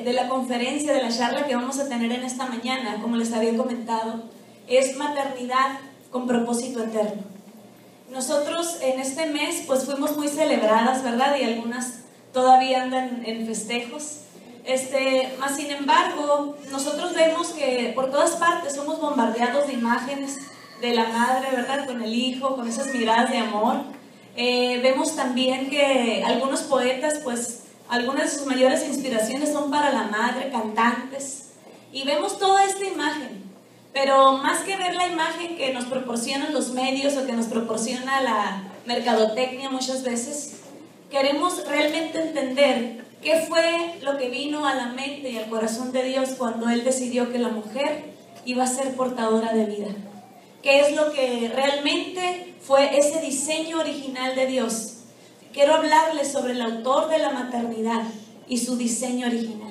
de la conferencia, de la charla que vamos a tener en esta mañana, como les había comentado, es maternidad con propósito eterno. Nosotros en este mes pues fuimos muy celebradas, ¿verdad? Y algunas todavía andan en festejos. Más sin embargo, nosotros vemos que por todas partes somos bombardeados de imágenes de la madre, ¿verdad? Con el hijo, con esas miradas de amor. Vemos también que algunos poetas, pues algunas de sus mayores inspiraciones son para la madre, cantantes. Y vemos toda esta imagen. Pero más que ver la imagen que nos proporcionan los medios o que nos proporciona la mercadotecnia muchas veces, queremos realmente entender qué fue lo que vino a la mente y al corazón de Dios cuando Él decidió que la mujer iba a ser portadora de vida. ¿Qué es lo que realmente fue ese diseño original de Dios? Quiero hablarles sobre el autor de la maternidad y su diseño original.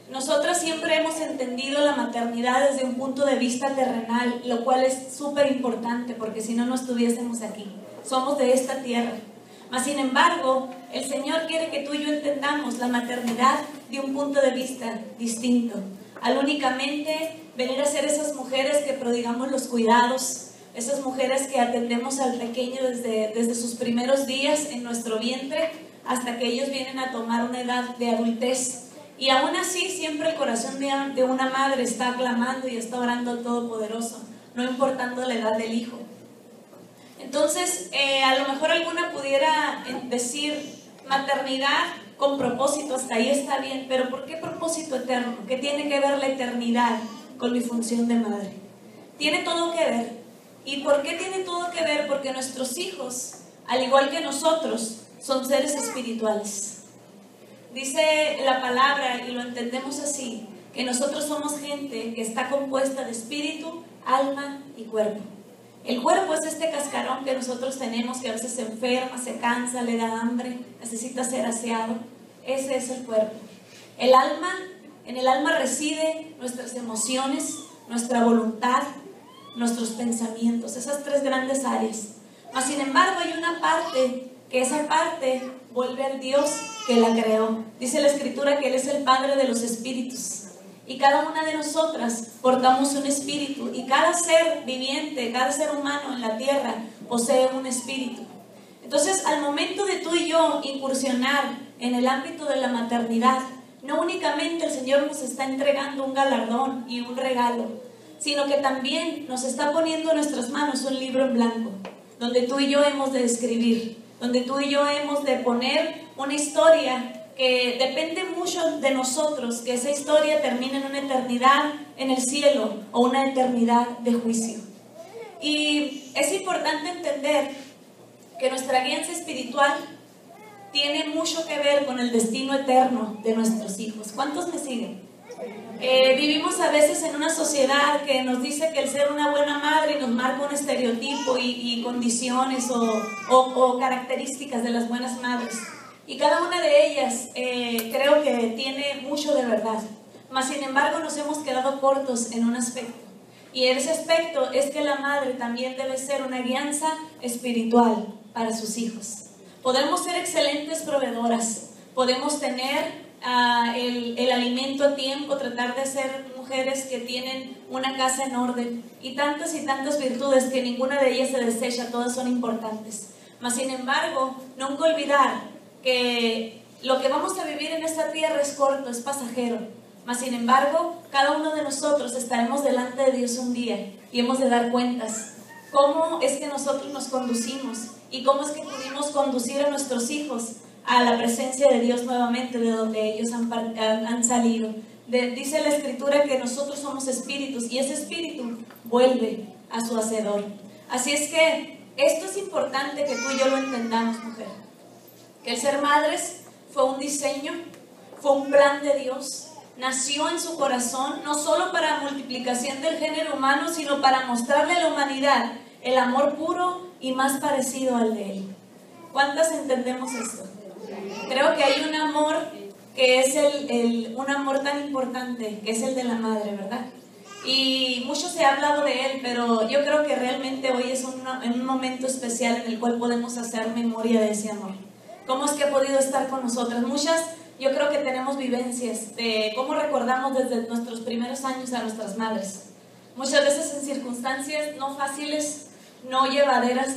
Nosotras siempre hemos entendido la maternidad desde un punto de vista terrenal, lo cual es súper importante porque si no, no estuviésemos aquí. Somos de esta tierra. Mas, sin embargo, el Señor quiere que tú y yo entendamos la maternidad de un punto de vista distinto. Al únicamente venir a ser esas mujeres que prodigamos los cuidados, esas mujeres que atendemos al pequeño desde sus primeros días en nuestro vientre hasta que ellos vienen a tomar una edad de adultez. Y aún así, siempre el corazón de una madre está clamando y está orando al Todopoderoso, no importando la edad del hijo. Entonces, a lo mejor alguna pudiera decir maternidad con propósito, hasta ahí está bien, pero ¿por qué propósito eterno? ¿Qué tiene que ver la eternidad con mi función de madre? Tiene todo que ver. ¿Y por qué tiene todo que ver? Porque nuestros hijos, al igual que nosotros, son seres espirituales. Dice la palabra, y lo entendemos así, que nosotros somos gente que está compuesta de espíritu, alma y cuerpo. El cuerpo es este cascarón que nosotros tenemos, que a veces se enferma, se cansa, le da hambre, necesita ser aseado. Ese es el cuerpo. El alma, en el alma reside nuestras emociones, nuestra voluntad, nuestros pensamientos, esas tres grandes áreas. Mas sin embargo hay una parte, que esa parte vuelve al Dios que la creó. Dice la Escritura que Él es el Padre de los espíritus. Y cada una de nosotras portamos un espíritu. Y cada ser viviente, cada ser humano en la tierra posee un espíritu. Entonces, al momento de tú y yo incursionar en el ámbito de la maternidad, no únicamente el Señor nos está entregando un galardón y un regalo, sino que también nos está poniendo en nuestras manos un libro en blanco, donde tú y yo hemos de escribir, donde tú y yo hemos de poner una historia que depende mucho de nosotros, que esa historia termine en una eternidad en el cielo o una eternidad de juicio. Y es importante entender que nuestra guianza espiritual tiene mucho que ver con el destino eterno de nuestros hijos. ¿Cuántos me siguen? Vivimos a veces en una sociedad que nos dice que el ser una buena madre nos marca un estereotipo y condiciones o características de las buenas madres. Y cada una de ellas creo que tiene mucho de verdad. Mas sin embargo nos hemos quedado cortos en un aspecto. Y ese aspecto es que la madre también debe ser una guianza espiritual para sus hijos. Podemos ser excelentes proveedoras, podemos tener el alimento a tiempo, tratar de ser mujeres que tienen una casa en orden y tantas virtudes que ninguna de ellas se desecha, todas son importantes. Mas sin embargo, nunca olvidar que lo que vamos a vivir en esta tierra es corto, es pasajero. Mas sin embargo, cada uno de nosotros estaremos delante de Dios un día y hemos de dar cuentas. ¿Cómo es que nosotros nos conducimos? ¿Y cómo es que pudimos conducir a nuestros hijos a la presencia de Dios nuevamente, de donde ellos han salido? Dice la Escritura que nosotros somos espíritus y ese espíritu vuelve a su hacedor. Así es que esto es importante que tú y yo lo entendamos, mujer. Que el ser madres fue un diseño, fue un plan de Dios. Nació en su corazón, no solo para multiplicación del género humano, sino para mostrarle a la humanidad el amor puro y más parecido al de Él. ¿Cuántas entendemos esto? Creo que hay un amor que es un amor tan importante, que es el de la madre, ¿verdad? Y mucho se ha hablado de él, pero yo creo que realmente hoy es un momento especial en el cual podemos hacer memoria de ese amor. ¿Cómo es que ha podido estar con nosotras? Muchas yo creo que tenemos vivencias de cómo recordamos desde nuestros primeros años a nuestras madres. Muchas veces en circunstancias no fáciles, no llevaderas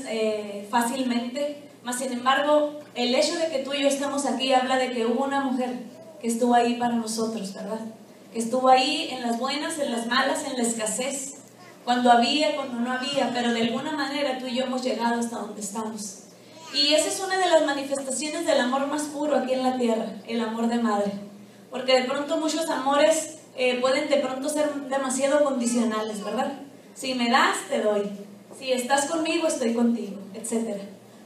fácilmente, mas sin embargo, el hecho de que tú y yo estamos aquí habla de que hubo una mujer que estuvo ahí para nosotros, ¿verdad? Que estuvo ahí en las buenas, en las malas, en la escasez, cuando había, cuando no había, pero de alguna manera tú y yo hemos llegado hasta donde estamos. Y esa es una de las manifestaciones del amor más puro aquí en la tierra, el amor de madre. Porque de pronto muchos amores pueden de pronto ser demasiado condicionales, ¿verdad? Si me das, te doy. Si estás conmigo, estoy contigo, etc.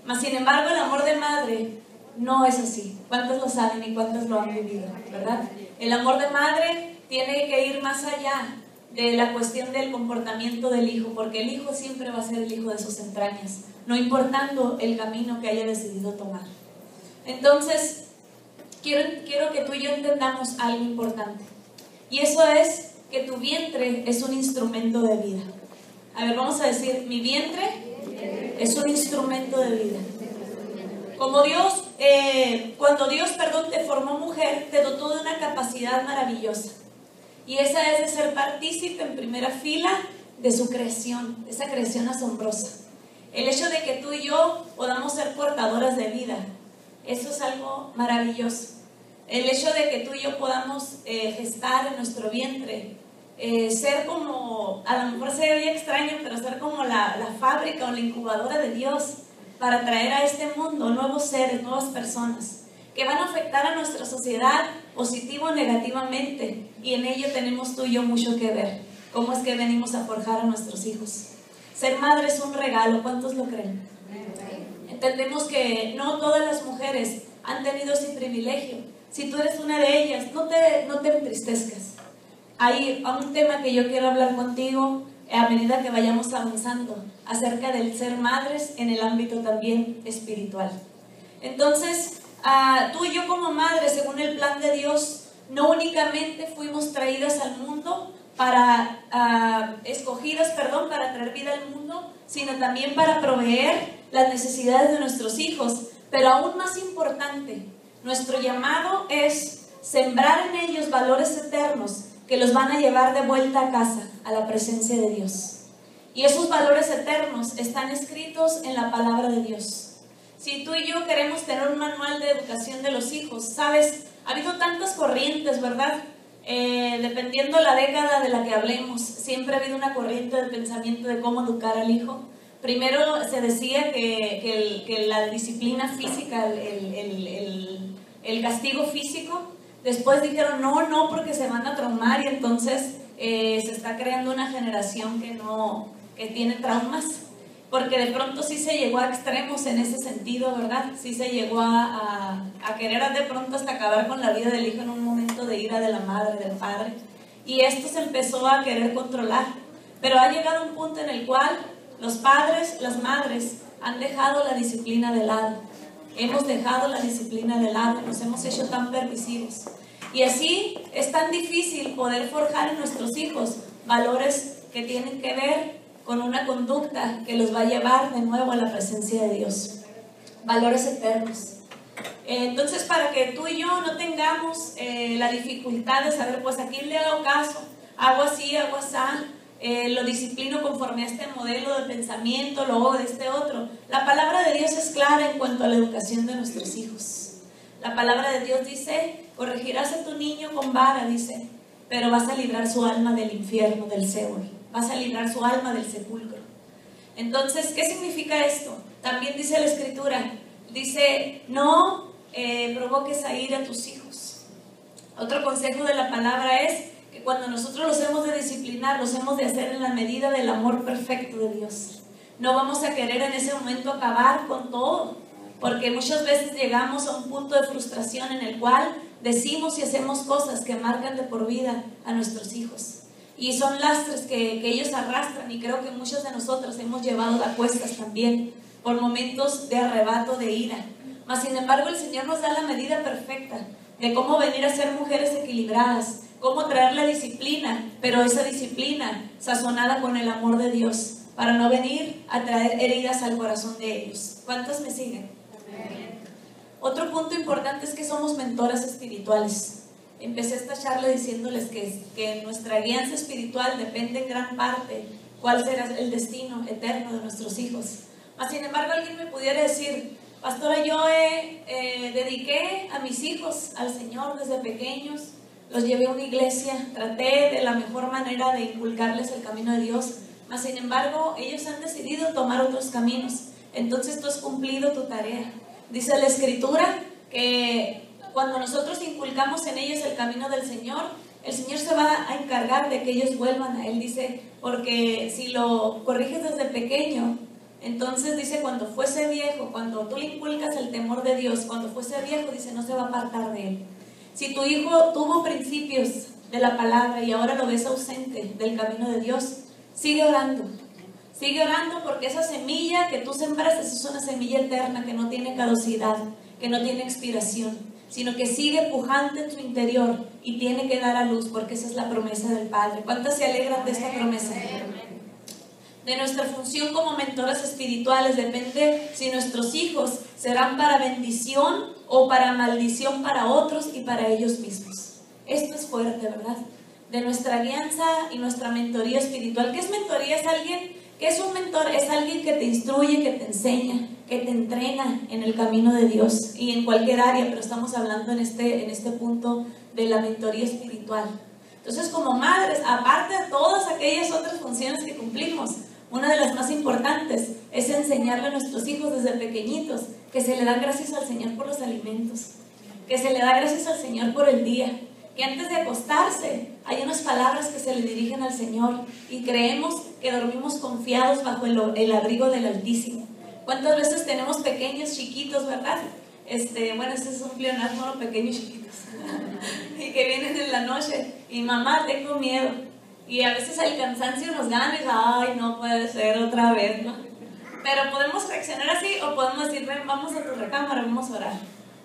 Mas sin embargo, el amor de madre no es así. ¿Cuántos lo saben y cuántos lo han vivido, verdad? El amor de madre tiene que ir más allá de la cuestión del comportamiento del hijo, porque el hijo siempre va a ser el hijo de sus entrañas, no importando el camino que haya decidido tomar. Entonces, quiero que tú y yo entendamos algo importante, y eso es que tu vientre es un instrumento de vida. A ver, vamos a decir, mi vientre es un instrumento de vida. Como Dios, cuando Dios, te formó mujer, te dotó de una capacidad maravillosa. Y esa es de ser partícipe en primera fila de su creación, de esa creación asombrosa. El hecho de que tú y yo podamos ser portadoras de vida, eso es algo maravilloso. El hecho de que tú y yo podamos gestar en nuestro vientre, ser como, a lo mejor se oye extraño, pero ser como la fábrica o la incubadora de Dios para traer a este mundo nuevos seres, nuevas personas que van a afectar a nuestra sociedad positivo o negativamente, y en ello tenemos tú y yo mucho que ver. ¿Cómo es que venimos a forjar a nuestros hijos? Ser madre es un regalo, ¿cuántos lo creen? Entendemos que no todas las mujeres han tenido ese privilegio. Si tú eres una de ellas, no te entristezcas. Hay un tema que yo quiero hablar contigo a medida que vayamos avanzando, acerca del ser madres en el ámbito también espiritual. Entonces, tú y yo como madres, según el plan de Dios, no únicamente fuimos traídas al mundo escogidas para traer vida al mundo, sino también para proveer las necesidades de nuestros hijos. Pero aún más importante, nuestro llamado es sembrar en ellos valores eternos que los van a llevar de vuelta a casa, a la presencia de Dios. Y esos valores eternos están escritos en la palabra de Dios. Si tú y yo queremos tener un manual de educación de los hijos, ¿sabes? Ha habido tantas corrientes, ¿verdad? Dependiendo la década de la que hablemos, siempre ha habido una corriente de pensamiento de cómo educar al hijo. Primero se decía que la disciplina física, el castigo físico. Después dijeron, no, porque se van a traumar, y entonces se está creando una generación que tiene traumas. Porque de pronto sí se llegó a extremos en ese sentido, ¿verdad? Sí se llegó a querer de pronto hasta acabar con la vida del hijo en un momento de ira de la madre, del padre. Y esto se empezó a querer controlar. Pero ha llegado un punto en el cual los padres, las madres, han dejado la disciplina de lado. Hemos dejado la disciplina de lado, nos hemos hecho tan permisivos. Y así es tan difícil poder forjar en nuestros hijos valores que tienen que ver con una conducta que los va a llevar de nuevo a la presencia de Dios. Valores eternos. Entonces, para que tú y yo no tengamos la dificultad de saber, pues a quién le hago caso, hago así, hago así, lo disciplino conforme a este modelo de pensamiento, lo hago de este otro. La palabra de Dios es clara en cuanto a la educación de nuestros hijos. La palabra de Dios dice, corregirás a tu niño con vara, dice, pero vas a librar su alma del infierno, del Seol. Vas a librar su alma del sepulcro. Entonces, ¿qué significa esto? También dice la Escritura, dice, no provoques a ir a tus hijos. Otro consejo de la palabra es que cuando nosotros los hemos de disciplinar, los hemos de hacer en la medida del amor perfecto de Dios. No vamos a querer en ese momento acabar con todo, porque muchas veces llegamos a un punto de frustración en el cual decimos y hacemos cosas que marcan de por vida a nuestros hijos. Y son lastres que ellos arrastran, y creo que muchos de nosotros hemos llevado a cuestas también por momentos de arrebato, de ira. Mas sin embargo el Señor nos da la medida perfecta de cómo venir a ser mujeres equilibradas, cómo traer la disciplina, pero esa disciplina sazonada con el amor de Dios, para no venir a traer heridas al corazón de ellos. ¿Cuántos me siguen? Otro punto importante es que somos mentoras espirituales. Empecé esta charla diciéndoles que nuestra guianza espiritual depende en gran parte cuál será el destino eterno de nuestros hijos. Mas, sin embargo, alguien me pudiera decir: pastora, yo dediqué a mis hijos al Señor desde pequeños, los llevé a una iglesia, traté de la mejor manera de inculcarles el camino de Dios, mas sin embargo ellos han decidido tomar otros caminos. Entonces tú has cumplido tu tarea. Dice la Escritura que cuando nosotros inculcamos en ellos el camino del Señor, el Señor se va a encargar de que ellos vuelvan a Él. Dice, porque si lo corriges desde pequeño, entonces dice, cuando fuese viejo, cuando tú le inculcas el temor de Dios, cuando fuese viejo, dice, no se va a apartar de Él. Si tu hijo tuvo principios de la palabra y ahora lo ves ausente del camino de Dios, sigue orando. Sigue orando, porque esa semilla que tú sembraste es una semilla eterna que no tiene caducidad, que no tiene expiración, sino que sigue pujante en su interior y tiene que dar a luz, porque esa es la promesa del Padre. ¿Cuántas se alegran de esta promesa? De nuestra función como mentoras espirituales depende si nuestros hijos serán para bendición o para maldición para otros y para ellos mismos. Esto es fuerte, ¿verdad? De nuestra guianza y nuestra mentoría espiritual. ¿Qué es mentoría? ¿Qué es un mentor? Es alguien que te instruye, que te enseña, que te entrena en el camino de Dios y en cualquier área, pero estamos hablando en este punto de la mentoría espiritual. Entonces, como madres, aparte de todas aquellas otras funciones que cumplimos, una de las más importantes es enseñarle a nuestros hijos desde pequeñitos que se le da gracias al Señor por los alimentos, que se le da gracias al Señor por el día, que antes de acostarse hay unas palabras que se le dirigen al Señor y creemos que dormimos confiados bajo el abrigo del Altísimo. ¿Cuántas veces tenemos pequeños chiquitos, verdad? Bueno, ese es un pleonasmo, ¿no? Pequeños chiquitos y que vienen en la noche y mamá, tengo miedo, y a veces el cansancio nos gana y ay, no puede ser otra vez, ¿no? Pero podemos reaccionar así o podemos decir, ven, vamos a tu recámara, vamos a orar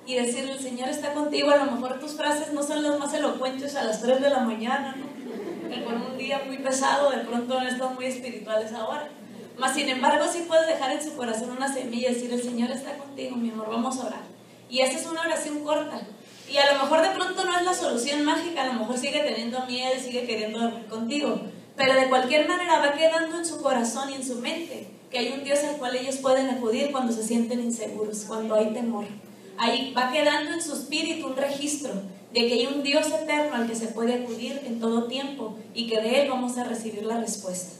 y decirle, el Señor está contigo. A lo mejor tus frases no son las más elocuentes a las 3 de la mañana, ¿no? Que con un día muy pesado de pronto no están muy espirituales ahora. Mas sin embargo sí puedes dejar en su corazón una semilla y decir, el Señor está contigo, mi amor, vamos a orar. Y esa es una oración corta. Y a lo mejor de pronto no es la solución mágica, a lo mejor sigue teniendo miedo y sigue queriendo dormir contigo. Pero de cualquier manera va quedando en su corazón y en su mente que hay un Dios al cual ellos pueden acudir cuando se sienten inseguros, cuando hay temor. Ahí va quedando en su espíritu un registro de que hay un Dios eterno al que se puede acudir en todo tiempo y que de Él vamos a recibir la respuesta.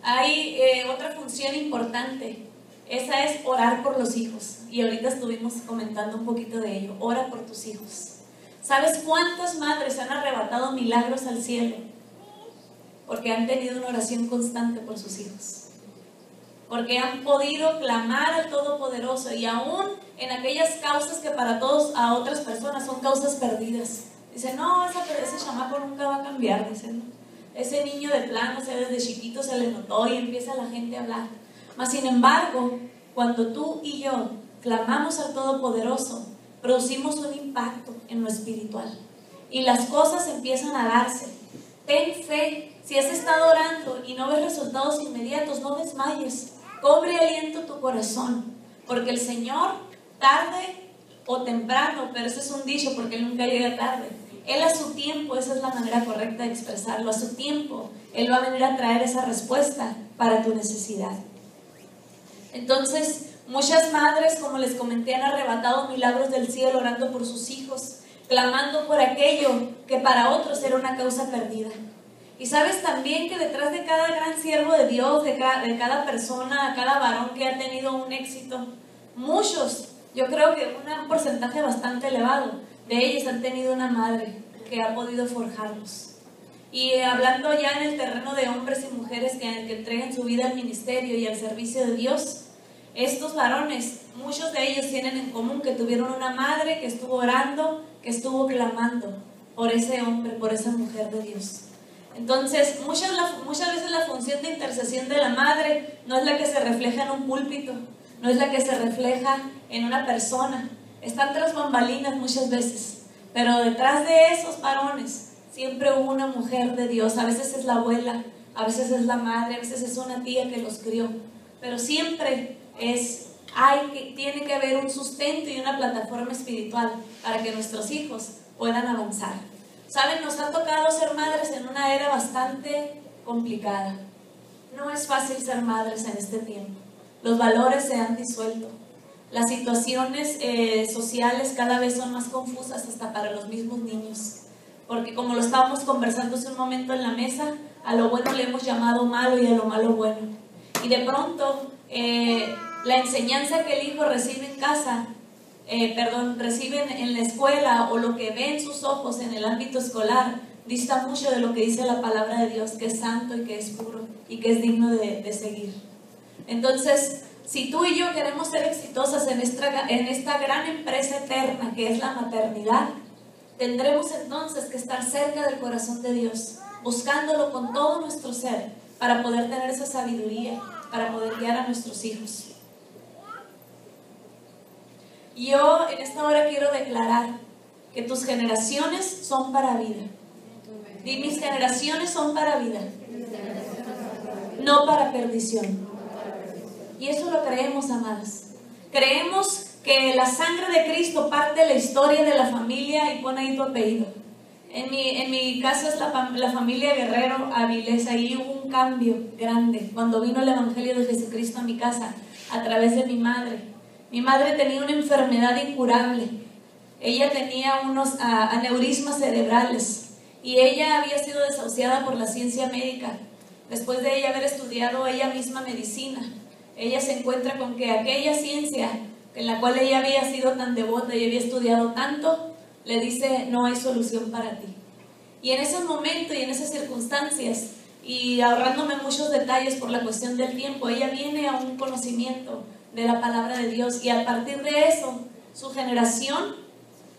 Hay otra función importante, esa es orar por los hijos, y ahorita estuvimos comentando un poquito de ello. Ora por tus hijos. ¿Sabes cuántas madres han arrebatado milagros al cielo? Porque han tenido una oración constante por sus hijos, porque han podido clamar al Todopoderoso, y aún en aquellas causas que para todos, a otras personas, son causas perdidas. Dicen, no, ese chamaco nunca va a cambiar, dicen, ¿no? Ese niño de plano, o sea, desde chiquito se le notó y empieza la gente a hablar. Mas sin embargo, cuando tú y yo clamamos al Todopoderoso, producimos un impacto en lo espiritual y las cosas empiezan a darse. Ten fe. Si has estado orando y no ves resultados inmediatos, no desmayes. Cobre aliento tu corazón, porque el Señor, tarde o temprano, pero ese es un dicho porque Él nunca llega tarde, Él a su tiempo, esa es la manera correcta de expresarlo, a su tiempo Él va a venir a traer esa respuesta para tu necesidad. Entonces, muchas madres, como les comenté, han arrebatado milagros del cielo orando por sus hijos, clamando por aquello que para otros era una causa perdida. Y sabes también que detrás de cada gran siervo de Dios, de cada persona, cada varón que ha tenido un éxito, muchos, yo creo que un porcentaje bastante elevado de ellos han tenido una madre que ha podido forjarlos. Y hablando ya en el terreno de hombres y mujeres que entregan su vida al ministerio y al servicio de Dios, estos varones, muchos de ellos tienen en común que tuvieron una madre que estuvo orando, que estuvo clamando por ese hombre, por esa mujer de Dios. Entonces, muchas veces la función de intercesión de la madre no es la que se refleja en un púlpito, no es la que se refleja en una persona. Están tras bambalinas muchas veces, pero detrás de esos varones siempre hubo una mujer de Dios. A veces es la abuela, a veces es la madre, a veces es una tía que los crió, pero siempre es tiene que haber un sustento y una plataforma espiritual para que nuestros hijos puedan avanzar. Saben, nos ha tocado ser madres en una era bastante complicada. No es fácil ser madres en este tiempo. Los valores se han disuelto. Las situaciones sociales cada vez son más confusas hasta para los mismos niños. Porque como lo estábamos conversando hace un momento en la mesa, a lo bueno le hemos llamado malo y a lo malo bueno. Y de pronto la enseñanza que el hijo recibe en casa, recibe en la escuela, o lo que ve en sus ojos en el ámbito escolar, dista mucho de lo que dice la palabra de Dios, que es santo y que es puro y que es digno de seguir. Entonces, si tú y yo queremos ser exitosas en esta gran empresa eterna que es la maternidad, tendremos entonces que estar cerca del corazón de Dios, buscándolo con todo nuestro ser, para poder tener esa sabiduría, para poder guiar a nuestros hijos. Yo en esta hora quiero declarar que tus generaciones son para vida. Y mis generaciones son para vida, no para perdición. Y eso lo creemos, amadas. Creemos que la sangre de Cristo parte la historia de la familia y pone ahí tu apellido. En mi caso es la familia Guerrero Avilés. Ahí hubo un cambio grande cuando vino el Evangelio de Jesucristo a mi casa a través de mi madre. Mi madre tenía una enfermedad incurable. Ella tenía unos aneurismas cerebrales y ella había sido desahuciada por la ciencia médica. Después de ella haber estudiado ella misma medicina, ella se encuentra con que aquella ciencia en la cual ella había sido tan devota y había estudiado tanto, le dice: no hay solución para ti. Y en ese momento y en esas circunstancias, y ahorrándome muchos detalles por la cuestión del tiempo, ella viene a un conocimiento de la palabra de Dios, y a partir de eso, su generación,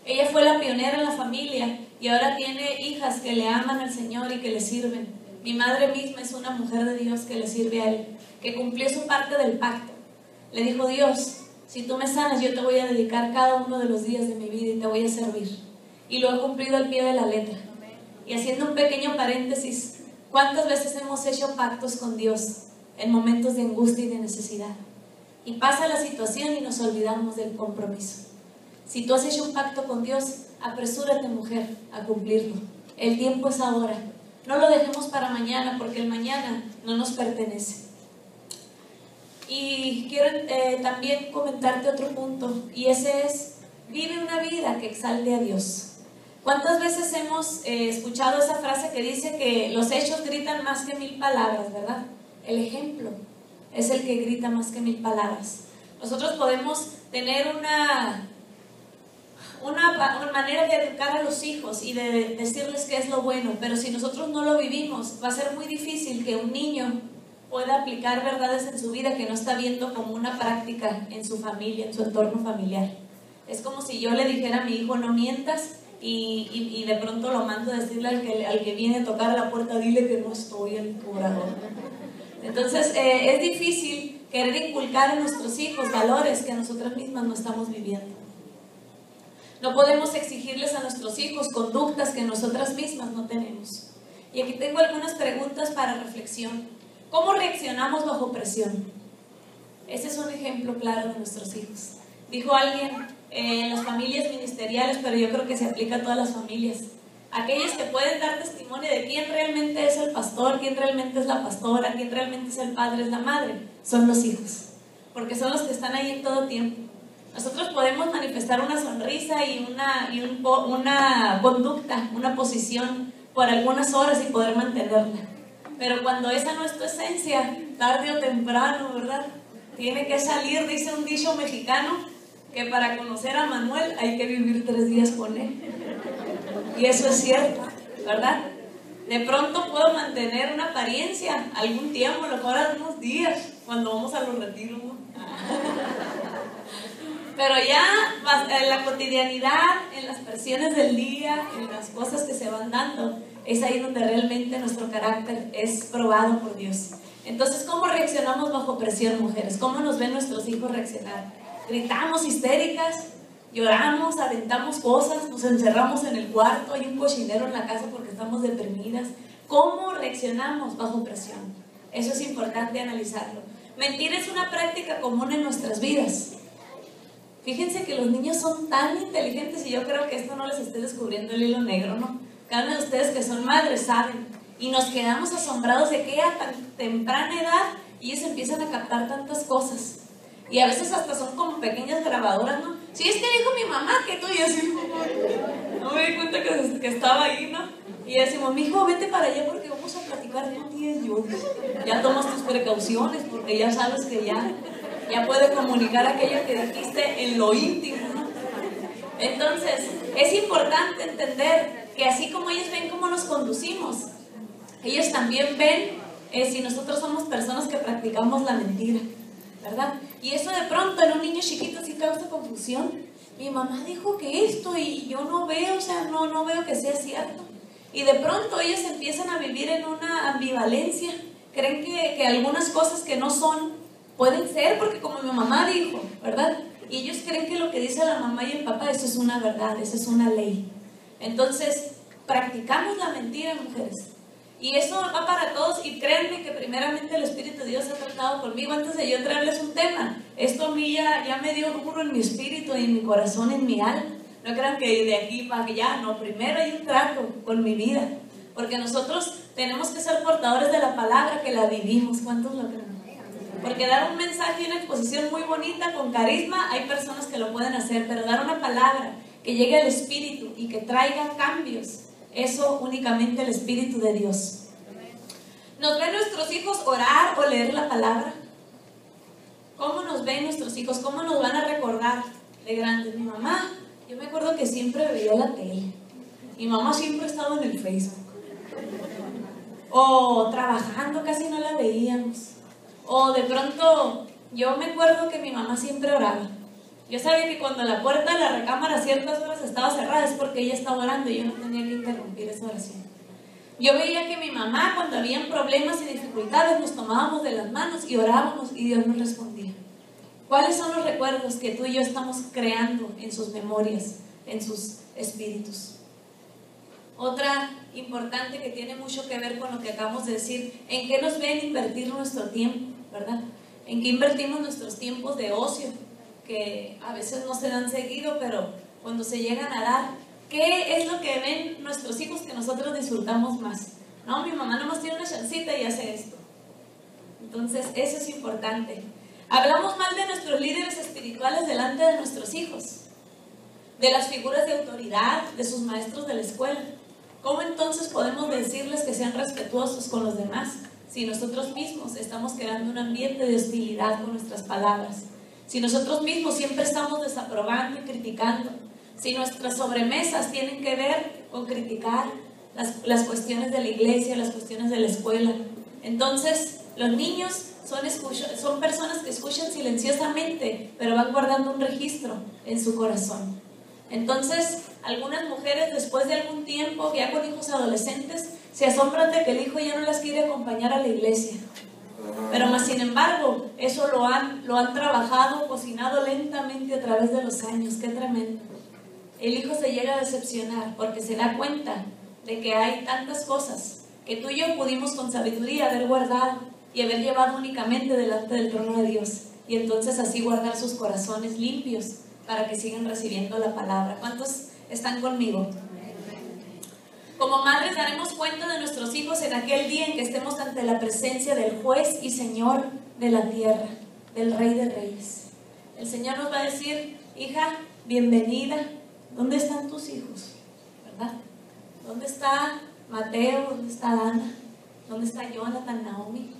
ella fue la pionera en la familia, y ahora tiene hijas que le aman al Señor y que le sirven. Mi madre misma es una mujer de Dios que le sirve a Él, que cumplió su parte del pacto. Le dijo: Dios, si tú me sanas, yo te voy a dedicar cada uno de los días de mi vida y te voy a servir. Y lo ha cumplido al pie de la letra. Y haciendo un pequeño paréntesis, ¿cuántas veces hemos hecho pactos con Dios en momentos de angustia y de necesidad? Y pasa la situación y nos olvidamos del compromiso. Si tú has hecho un pacto con Dios, apresúrate, mujer, a cumplirlo. El tiempo es ahora. No lo dejemos para mañana, porque el mañana no nos pertenece. Y quiero también comentarte otro punto, y ese es: vive una vida que exalte a Dios. ¿Cuántas veces hemos escuchado esa frase que dice que los hechos gritan más que 1000 palabras, verdad? El ejemplo es el que grita más que 1000 palabras. Nosotros podemos tener una manera de educar a los hijos y de decirles qué es lo bueno, pero si nosotros no lo vivimos, va a ser muy difícil que un niño pueda aplicar verdades en su vida que no está viendo como una práctica en su familia, en su entorno familiar. Es como si yo le dijera a mi hijo: no mientas, y de pronto lo mando a decirle al que viene a tocar a la puerta: dile que no estoy el cobrador. Entonces es difícil querer inculcar a nuestros hijos valores que nosotras mismas no estamos viviendo. No podemos exigirles a nuestros hijos conductas que nosotras mismas no tenemos. Y aquí tengo algunas preguntas para reflexión. ¿Cómo reaccionamos bajo presión? Ese es un ejemplo claro de nuestros hijos. Dijo alguien, en las familias ministeriales, pero yo creo que se aplica a todas las familias, aquellos que pueden dar testimonio de quién realmente es el pastor, quién realmente es la pastora, quién realmente es el padre, es la madre, son los hijos, porque son los que están ahí en todo tiempo. Nosotros podemos manifestar una sonrisa y una conducta, una posición por algunas horas y poder mantenerla, pero cuando esa no es tu esencia, tarde o temprano, ¿verdad?, tiene que salir. Dice un dicho mexicano que para conocer a Manuel hay que vivir 3 días con él. Y eso es cierto, ¿verdad? De pronto puedo mantener una apariencia algún tiempo, a lo mejor algunos días, cuando vamos a los retiros, ¿no? Pero ya en la cotidianidad, en las presiones del día, en las cosas que se van dando, es ahí donde realmente nuestro carácter es probado por Dios. Entonces, ¿cómo reaccionamos bajo presión, mujeres? ¿Cómo nos ven nuestros hijos reaccionar? ¿Gritamos histéricas? ¿Lloramos? ¿Aventamos cosas? ¿Nos encerramos en el cuarto? ¿Hay un cochinero en la casa porque estamos deprimidas? ¿Cómo reaccionamos bajo presión? Eso es importante analizarlo. Mentir es una práctica común en nuestras vidas. Fíjense que los niños son tan inteligentes y yo creo que esto no les estoy descubriendo el hilo negro, ¿no? Cada uno de ustedes que son madres saben. Y nos quedamos asombrados de que a tan temprana edad ellos empiezan a captar tantas cosas. Y a veces hasta son como pequeñas grabadoras, ¿no? Sí, es que dijo mi mamá que tú, y así, no me di cuenta que estaba ahí, ¿no? Y decimos, mijo, vete para allá porque vamos a platicar de ti y yo. Ya tomas tus precauciones porque ya sabes que ya puede comunicar aquello que dijiste en lo íntimo, ¿no? Entonces, es importante entender que así como ellos ven cómo nos conducimos, ellos también ven si nosotros somos personas que practicamos la mentira, ¿verdad? Y eso de pronto en un niño chiquito sí causa confusión. Mi mamá dijo que esto y yo no veo, o sea, no veo que sea cierto. Y de pronto ellos empiezan a vivir en una ambivalencia. Creen que algunas cosas que no son pueden ser porque como mi mamá dijo, ¿verdad? Y ellos creen que lo que dice la mamá y el papá, eso es una verdad, eso es una ley. Entonces, practicamos la mentira, mujeres. Y eso va para todos, y créanme que primeramente el Espíritu de Dios ha tratado conmigo antes de yo traerles un tema. Esto a mí ya me dio duro en mi espíritu, en mi corazón, en mi alma. No crean que de aquí para allá, no, primero hay un trato con mi vida. Porque nosotros tenemos que ser portadores de la palabra, que la vivimos. ¿Cuántos lo creen? Porque dar un mensaje y una exposición muy bonita, con carisma, hay personas que lo pueden hacer, pero dar una palabra que llegue al Espíritu y que traiga cambios, eso únicamente el Espíritu de Dios. ¿Nos ven nuestros hijos orar o leer la palabra? ¿Cómo nos ven nuestros hijos? ¿Cómo nos van a recordar de grandes? Mi mamá, yo me acuerdo que siempre veía la tele. Mi mamá siempre estaba en el Facebook. O trabajando, casi no la veíamos. O de pronto, yo me acuerdo que mi mamá siempre oraba. Yo sabía que cuando la puerta de la recámara a ciertas horas estaba cerrada es porque ella estaba orando y yo no tenía que interrumpir esa oración. Yo veía que mi mamá, cuando habían problemas y dificultades, nos tomábamos de las manos y orábamos y Dios nos respondía. ¿Cuáles son los recuerdos que tú y yo estamos creando en sus memorias, en sus espíritus? Otra importante que tiene mucho que ver con lo que acabamos de decir, ¿en qué nos ven invertir nuestro tiempo, verdad? ¿En qué invertimos nuestros tiempos de ocio? Que a veces no se dan seguido, pero cuando se llegan a dar, ¿qué es lo que ven nuestros hijos que nosotros disfrutamos más? No, mi mamá nomás tiene una chancita y hace esto. Entonces, eso es importante. Hablamos mal de nuestros líderes espirituales delante de nuestros hijos, de las figuras de autoridad, de sus maestros de la escuela. ¿Cómo entonces podemos decirles que sean respetuosos con los demás si nosotros mismos estamos creando un ambiente de hostilidad con nuestras palabras? Si nosotros mismos siempre estamos desaprobando y criticando, si nuestras sobremesas tienen que ver con criticar las cuestiones de la iglesia, las cuestiones de la escuela, entonces los niños son personas que escuchan silenciosamente, pero van guardando un registro en su corazón. Entonces, algunas mujeres después de algún tiempo, ya con hijos adolescentes, se asombran de que el hijo ya no las quiere acompañar a la iglesia. Pero más sin embargo, eso lo han trabajado, cocinado lentamente a través de los años. ¡Qué tremendo! El hijo se llega a decepcionar porque se da cuenta de que hay tantas cosas que tú y yo pudimos con sabiduría haber guardado y haber llevado únicamente delante del trono de Dios, y entonces así guardar sus corazones limpios para que sigan recibiendo la palabra. ¿Cuántos están conmigo? Como madres daremos cuenta de nuestros hijos en aquel día en que estemos ante la presencia del juez y Señor de la tierra, del Rey de Reyes. El Señor nos va a decir: hija, bienvenida. ¿Dónde están tus hijos? ¿Verdad? ¿Dónde está Mateo? ¿Dónde está Ana? ¿Dónde está Jonathan, Naomi?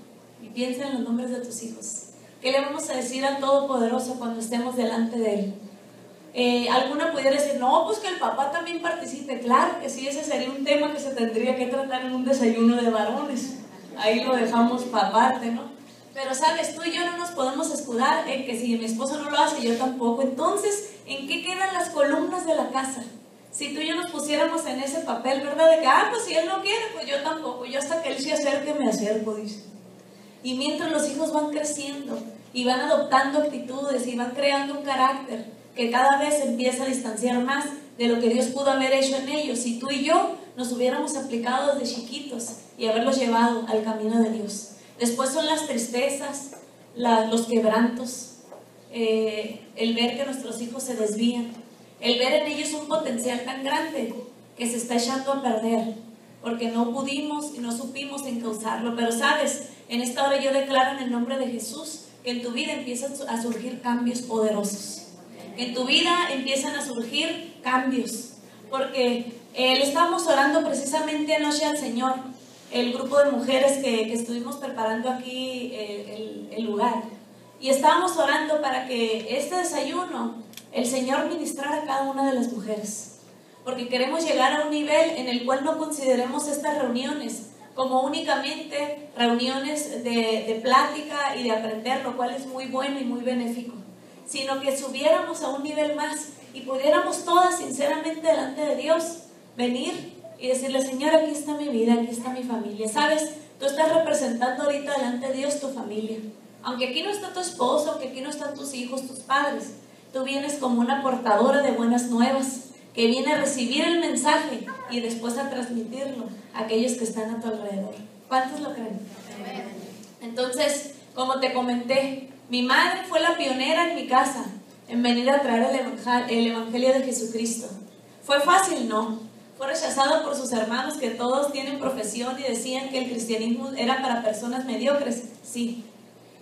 Y piensa en los nombres de tus hijos. ¿Qué le vamos a decir al Todopoderoso cuando estemos delante de Él? Alguna pudiera decir, no, pues que el papá también participe. Claro que sí, ese sería un tema que se tendría que tratar en un desayuno de varones. Ahí lo dejamos para aparte, ¿no? Pero sabes, tú y yo no nos podemos escudar en que si mi esposo no lo hace, yo tampoco. Entonces, ¿en qué quedan las columnas de la casa? Si tú y yo nos pusiéramos en ese papel, ¿verdad? De que, pues si él no quiere, pues yo tampoco. Yo hasta que él se acerque, me acerco, dice. Y mientras los hijos van creciendo y van adoptando actitudes y van creando un carácter que cada vez empieza a distanciar más de lo que Dios pudo haber hecho en ellos, si tú y yo nos hubiéramos aplicado desde chiquitos y haberlos llevado al camino de Dios. Después son las tristezas, los quebrantos, el ver que nuestros hijos se desvían, el ver en ellos un potencial tan grande que se está echando a perder, porque no pudimos y no supimos encauzarlo. Pero sabes, en esta hora yo declaro en el nombre de Jesús que en tu vida empiezan a surgir cambios poderosos, que en tu vida empiezan a surgir cambios, porque le estábamos orando precisamente anoche al Señor, el grupo de mujeres que estuvimos preparando aquí el lugar, y estábamos orando para que este desayuno el Señor ministrara a cada una de las mujeres, porque queremos llegar a un nivel en el cual no consideremos estas reuniones como únicamente reuniones de plática y de aprender, lo cual es muy bueno y muy benéfico, sino que subiéramos a un nivel más y pudiéramos todas sinceramente delante de Dios venir y decirle: Señor, aquí está mi vida, aquí está mi familia. ¿Sabes? Tú estás representando ahorita delante de Dios tu familia. Aunque aquí no está tu esposo, aunque aquí no están tus hijos, tus padres, tú vienes como una portadora de buenas nuevas, que viene a recibir el mensaje y después a transmitirlo a aquellos que están a tu alrededor. ¿Cuántos lo creen? Entonces, como te comenté, mi madre fue la pionera en mi casa en venir a traer el Evangelio de Jesucristo. ¿Fue fácil? No. Fue rechazado por sus hermanos, que todos tienen profesión y decían que el cristianismo era para personas mediocres. Sí.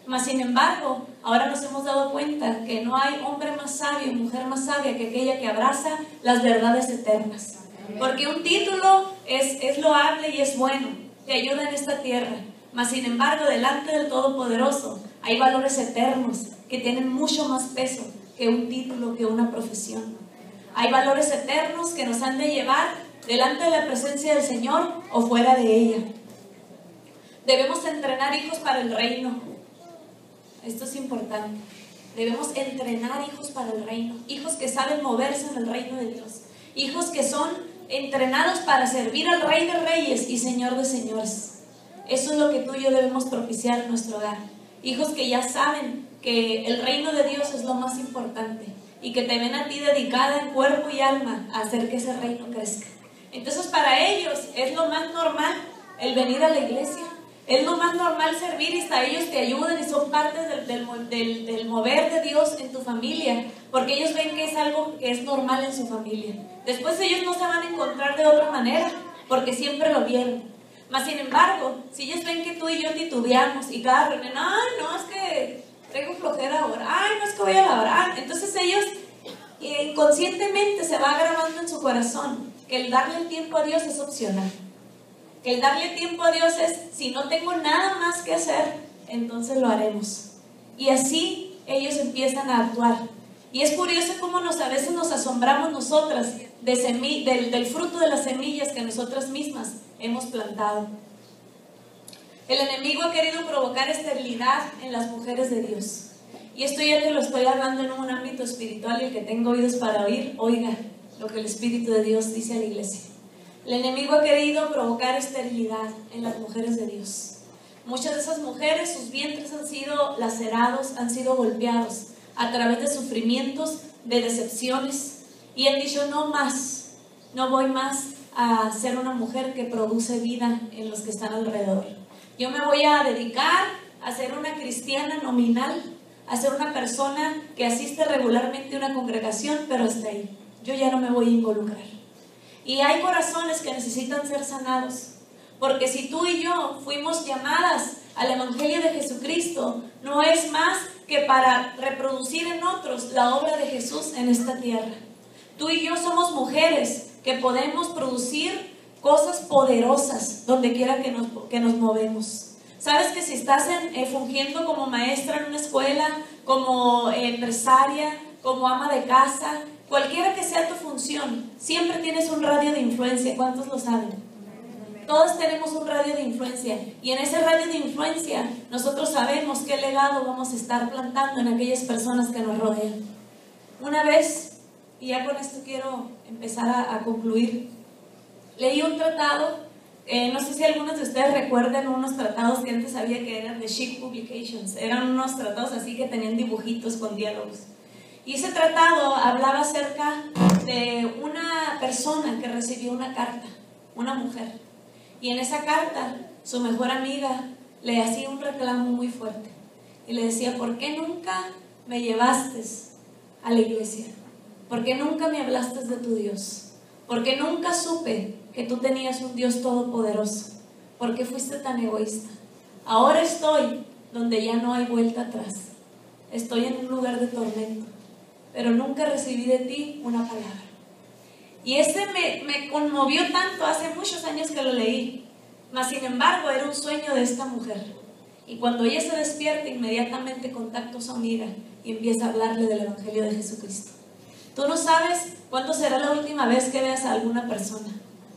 Mas sin embargo, ahora nos hemos dado cuenta que no hay hombre más sabio, mujer más sabia que aquella que abraza las verdades eternas. Porque un título es loable y es bueno, te ayuda en esta tierra. Mas sin embargo, delante del Todopoderoso hay valores eternos que tienen mucho más peso que un título, que una profesión. Hay valores eternos que nos han de llevar delante de la presencia del Señor o fuera de ella. Debemos entrenar hijos para el reino. Esto es importante. Debemos entrenar hijos para el reino. Hijos que saben moverse en el reino de Dios. Hijos que son entrenados para servir al Rey de Reyes y Señor de Señores. Eso es lo que tú y yo debemos propiciar en nuestro hogar. Hijos que ya saben que el reino de Dios es lo más importante y que te ven a ti dedicada en cuerpo y alma a hacer que ese reino crezca. Entonces para ellos es lo más normal el venir a la iglesia. Es lo más normal servir y hasta ellos te ayudan y son parte del mover de Dios en tu familia, porque ellos ven que es algo que es normal en su familia. Después ellos no se van a encontrar de otra manera, porque siempre lo vieron. Mas sin embargo, si ellos ven que tú y yo titubeamos y cada reunión, ay, no, es que traigo flojera ahora, ay, no, es que voy a lavar. Entonces ellos inconscientemente se va grabando en su corazón que el darle el tiempo a Dios es opcional. El darle tiempo a Dios es: si no tengo nada más que hacer, entonces lo haremos. Y así ellos empiezan a actuar. Y es curioso cómo a veces nos asombramos nosotras del fruto de las semillas que nosotras mismas hemos plantado. El enemigo ha querido provocar esterilidad en las mujeres de Dios. Y esto ya te lo estoy hablando en un ámbito espiritual, y el que tenga oídos para oír, oiga lo que el Espíritu de Dios dice a la iglesia. El enemigo ha querido provocar esterilidad en las mujeres de Dios. Muchas de esas mujeres, sus vientres han sido lacerados, han sido golpeados a través de sufrimientos, de decepciones, y han dicho: no más, no voy más a ser una mujer que produce vida en los que están alrededor. Yo me voy a dedicar a ser una cristiana nominal, a ser una persona que asiste regularmente a una congregación, pero hasta ahí. Yo ya no me voy a involucrar. Y hay corazones que necesitan ser sanados, porque si tú y yo fuimos llamadas al Evangelio de Jesucristo, no es más que para reproducir en otros la obra de Jesús en esta tierra. Tú y yo somos mujeres que podemos producir cosas poderosas donde quiera que nos movemos. Sabes que si estás fungiendo como maestra en una escuela, como empresaria, como ama de casa, cualquiera que sea tu función, siempre tienes un radio de influencia. ¿Cuántos lo saben? Todos tenemos un radio de influencia, y en ese radio de influencia nosotros sabemos qué legado vamos a estar plantando en aquellas personas que nos rodean. Una vez, y ya con esto quiero empezar a concluir, leí un tratado, no sé si algunos de ustedes recuerdan unos tratados que antes había que eran de Chic Publications. Eran unos tratados así que tenían dibujitos con diálogos. Y ese tratado hablaba acerca de una persona que recibió una carta, una mujer. Y en esa carta, su mejor amiga le hacía un reclamo muy fuerte. y le decía, ¿por qué nunca me llevaste a la iglesia? ¿Por qué nunca me hablaste de tu Dios? ¿Por qué nunca supe que tú tenías un Dios todopoderoso? ¿Por qué fuiste tan egoísta? Ahora estoy donde ya no hay vuelta atrás. Estoy en un lugar de tormento, pero nunca recibí de ti una palabra. Y ese me conmovió tanto, hace muchos años que lo leí, mas sin embargo era un sueño de esta mujer. Y cuando ella se despierta, inmediatamente contacta a su amiga y empieza a hablarle del Evangelio de Jesucristo. Tú no sabes cuándo será la última vez que veas a alguna persona.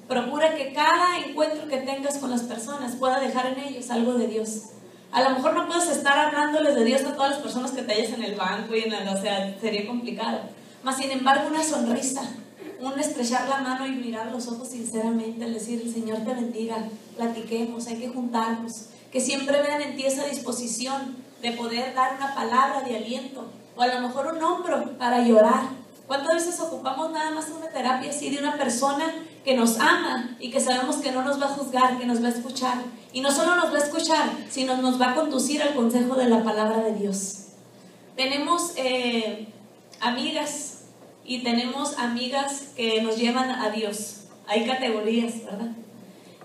Procura que cada encuentro que tengas con las personas pueda dejar en ellos algo de Dios. A lo mejor no puedes estar hablándoles de Dios a todas las personas que te halles en el banco o sea, sería complicado. Mas sin embargo, una sonrisa, un estrechar la mano y mirar los ojos sinceramente, el decir, el Señor te bendiga, platiquemos, hay que juntarnos, que siempre vean en ti esa disposición de poder dar una palabra de aliento, o a lo mejor un hombro para llorar. ¿Cuántas veces ocupamos nada más una terapia así de una persona que nos ama y que sabemos que no nos va a juzgar, que nos va a escuchar? Y no solo nos va a escuchar, sino nos va a conducir al consejo de la palabra de Dios. Tenemos amigas y tenemos amigas que nos llevan a Dios. Hay categorías, ¿verdad?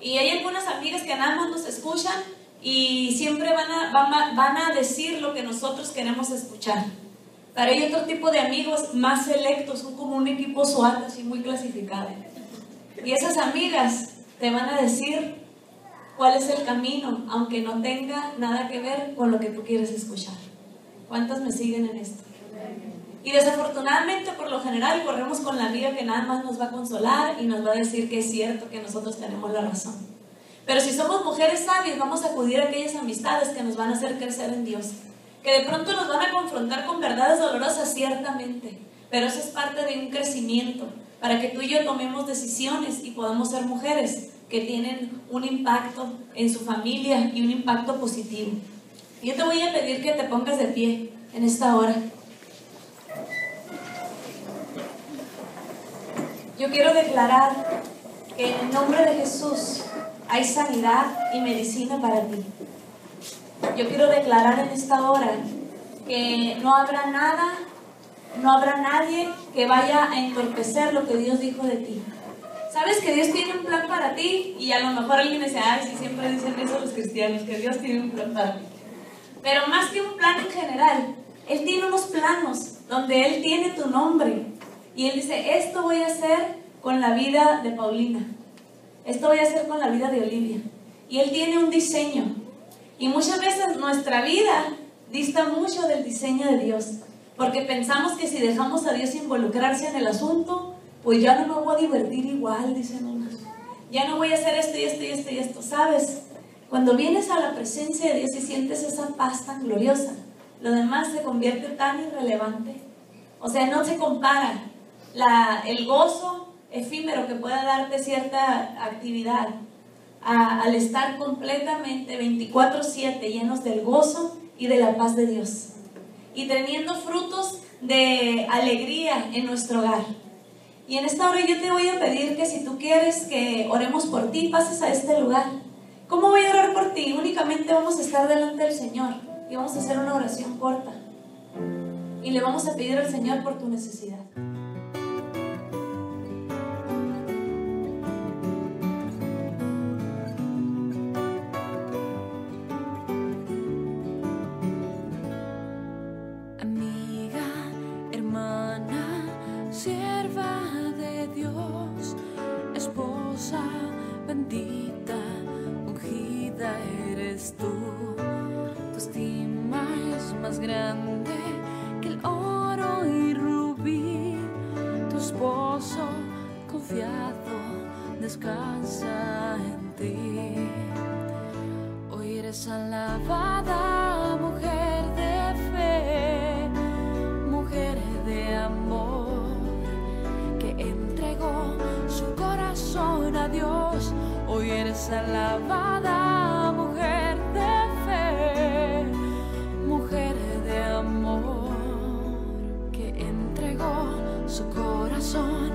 Y hay algunas amigas que nada más nos escuchan y siempre van a decir lo que nosotros queremos escuchar. Pero hay otro tipo de amigos más selectos, son como un equipo SWAT así muy clasificado. Y esas amigas te van a decir cuál es el camino, aunque no tenga nada que ver con lo que tú quieres escuchar. ¿Cuántas me siguen en esto? Y desafortunadamente, por lo general, corremos con la amiga que nada más nos va a consolar y nos va a decir que es cierto, que nosotros tenemos la razón. Pero si somos mujeres sabias, vamos a acudir a aquellas amistades que nos van a hacer crecer en Dios, que de pronto nos van a confrontar con verdades dolorosas, ciertamente, pero eso es parte de un crecimiento, para que tú y yo tomemos decisiones y podamos ser mujeres que tienen un impacto en su familia y un impacto positivo. Yo te voy a pedir que te pongas de pie en esta hora. Yo quiero declarar que en el nombre de Jesús hay sanidad y medicina para ti. Yo quiero declarar en esta hora que no habrá nadie que vaya a entorpecer lo que Dios dijo de ti. Sabes que Dios tiene un plan para ti, y a lo mejor alguien dice, ay, sí, siempre dicen eso los cristianos, que Dios tiene un plan para mí. Pero más que un plan en general, Él tiene unos planos donde Él tiene tu nombre. Y Él dice, esto voy a hacer con la vida de Paulina. Esto voy a hacer con la vida de Olivia. Y Él tiene un diseño. Y muchas veces nuestra vida dista mucho del diseño de Dios. Porque pensamos que si dejamos a Dios involucrarse en el asunto, pues ya no me voy a divertir igual, dicen unos. Ya no voy a hacer esto y esto y esto y esto. ¿Sabes? Cuando vienes a la presencia de Dios y sientes esa paz tan gloriosa, lo demás se convierte tan irrelevante. O sea, no se compara el gozo efímero que pueda darte cierta actividad al estar completamente 24/7 llenos del gozo y de la paz de Dios y teniendo frutos de alegría en nuestro hogar. Y en esta hora yo te voy a pedir que si tú quieres que oremos por ti, pases a este lugar. ¿Cómo voy a orar por ti? Únicamente vamos a estar delante del Señor y vamos a hacer una oración corta y le vamos a pedir al Señor por tu necesidad. Bendita, ungida eres tú. Tu estima es más grande que el oro y rubí. Tu esposo confiado descansa en ti. Hoy eres alabada, mujer de fe, mujer de amor, que entregó su corazón a Dios. Hoy eres alabada, mujer de fe, mujer de amor, que entregó su corazón